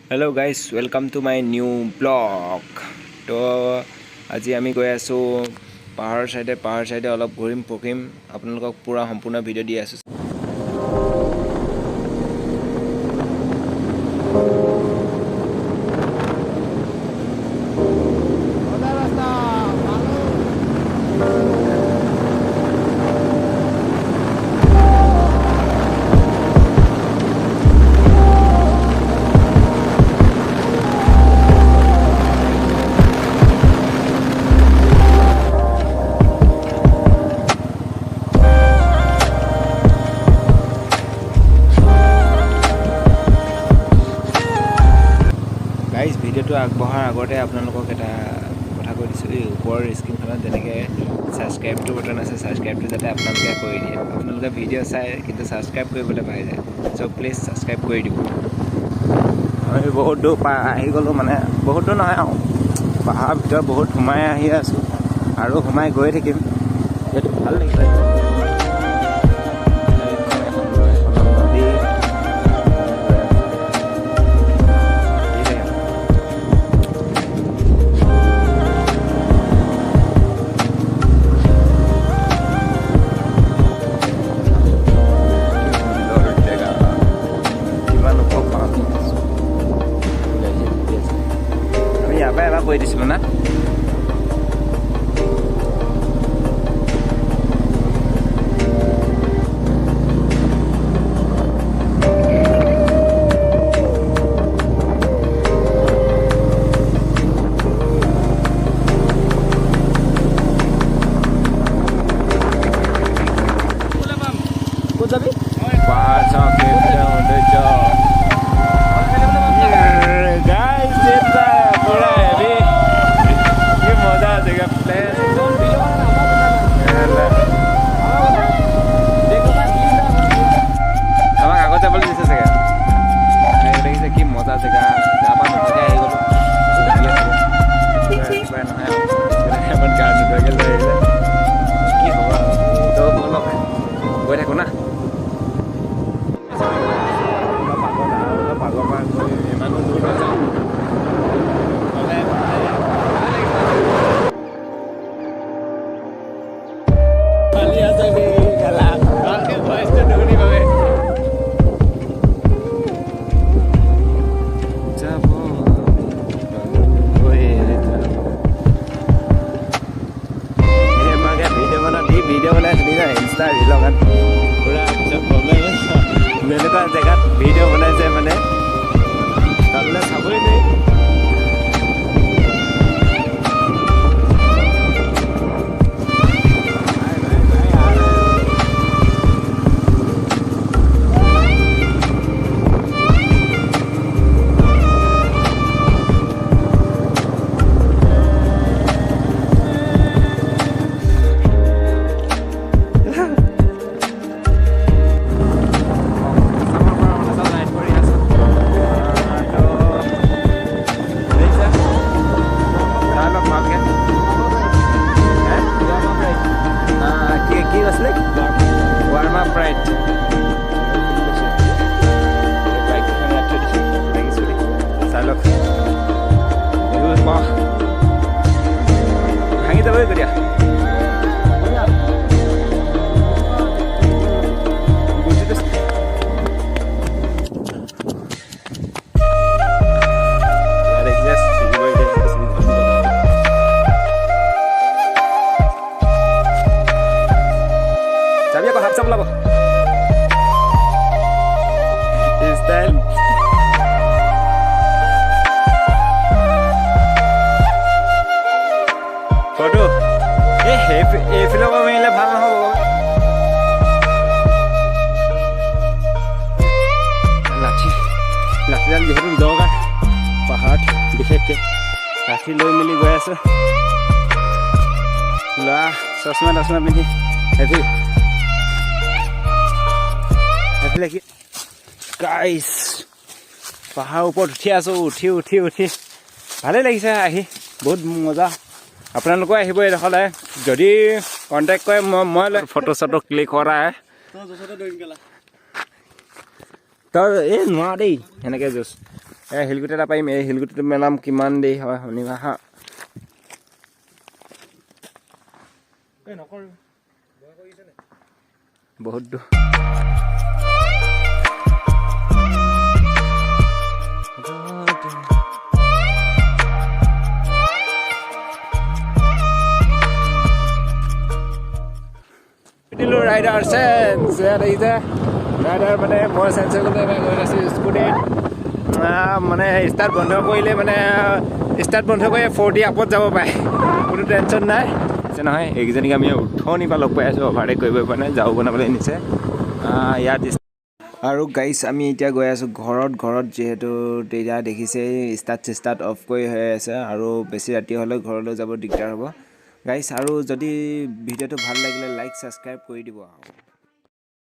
Hello guys, welcome to my new blog. তো আজি আমি গৈ আছো পাহাৰ সাইডে অলপ ঘূৰিম পকিম আপোনালোকক পুৰা সম্পূৰ্ণ ভিডিও দি আছো গাইজ ভিডিওটো আগবঢ়াৰ আগতে আপোনালোকক এটা কথা কৈ দিছোঁ এই ওপৰৰ স্ক্ৰীনখনত যেনেকৈ ছাবস্ক্ৰাইবটো বটন আছে ছাবস্ক্ৰাইবটো যাতে আপোনালোকে কৰি দিয়ে আপোনালোকে ভিডিঅ' চাই কিন্তু ছাবস্ক্ৰাইব কৰিবলৈ পাই যায় চ' প্লিজ ছাবস্ক্ৰাইব কৰি দিব আমি বহুত দূৰ আহি গ'লোঁ মানে বহুত দূৰ নহয় আৰু পাহাৰৰ ভিতৰত বহুত সোমাই আহি আছোঁ আৰু সোমাই গৈ থাকিম সেইটো ভাল লাগিছে কৈ দিছিলোঁ না ক'ত যাবি পাহাৰ চাওঁ গৈ থাকোঁ না ইমানো দূৰ নাযাওঁ ভিডিঅ' বনাই ধুনীয়া ইনষ্টা ৰিলত পুৰা প্ৰব্লেম এনেকুৱা জেগাত ভিডিঅ' বনাইছে মানে তালৈ চাবই নোৱাৰি ভাঙি যাবই দিয়া যাবি আকৌ হাফ চাপ ওলাব ষ্টাইল ফটো এইফালৰ পৰা মাৰিলে ভাল নহ'ব লাঠিডাল যিহেতু দৰকাৰ পাহাৰত বিশেষকৈ লাঠি লৈ মেলি গৈ আছোঁ ল'ৰা চশমা পিন্ধি হেভি লাগি গাইছ পাহাৰৰ ওপৰত উঠি আছোঁ উঠি ভালেই লাগিছে আহি বহুত মজা আপোনালোকো আহিব এইডোখৰলৈ যদি কণ্টেক্ট কৰে মই ফটো চটো ক্লিক কৰাই তই এই নোৱাৰ দেই সেনেকৈ জোচ শিলগুটি এটা পাৰিম এই শিলগুটিটো মেলাম কিমান দেৰি হয় শুনিবা হা বহুত দূৰ ৰাইডাৰ চেঞ্চ দেখিছে ৰাইডাৰ মানে মই চেঞ্চ হৈ গ'লে গৈ আছোঁ স্কুটিত মানে ষ্টাৰ্ট বন্ধ কৰিলে মানে ষ্টাৰ্ট বন্ধ কৰি 40 আপত যাব পাৰে কোনো টেনশ্যন নাই নহয় এইকেইজনীক আমি উঠনিৰ পৰা লগ পাই আছোঁ অভাৰটেক কৰিব পৰা নাই যাওঁ বনাবলৈ নিছে ইয়াত আৰু গাইছ আমি এতিয়া গৈ আছোঁ ঘৰত যিহেতু তেতিয়া দেখিছে ষ্টাৰ্ট অফ কৰি হৈ আছে আৰু বেছি ৰাতি হ'লে ঘৰলৈ যাব দিগদাৰ হ'ব গাইছ আৰু যদি ভিডিঅ'টো ভাল লাগিলে লাইক ছাবস্ক্ৰাইব কৰি দিব